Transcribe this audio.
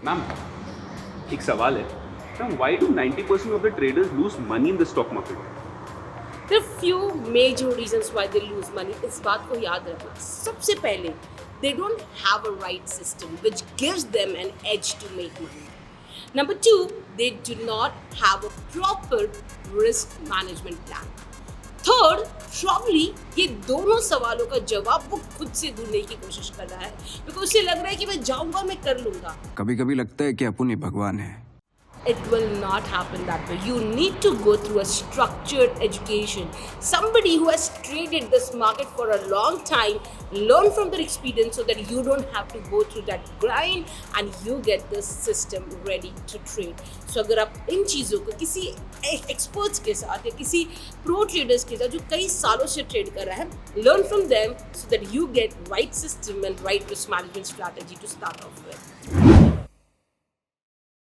Ma'am एक सवाल है ma'am, why do 90% of the traders lose money in the stock market? There are few major reasons why they lose money. इस बात को याद रखना. सबसे पहले, they don't have a right system which gives them an edge to make money. Number two, they do not have a proper risk management plan. Third, probably ये दोनों सवालों का जवाब वो खुद से ढूंढने की कोशिश कर रहा है, because उसे लग रहा है कि मैं जाऊंगा, मैं कर लूंगा. कभी-कभी लगता है कि अपन ही भगवान है. It will not happen that way. You need to go through a structured education. Somebody who has traded this market for a long time, learn from their experience so that you don't have to go through that grind and you get this system ready to trade. So अगर आप इन चीज़ों को किसी experts के साथ या किसी pro traders के साथ जो कई सालों से trade कर रहा है, learn from them so that you get right system and right risk management strategy to start off with.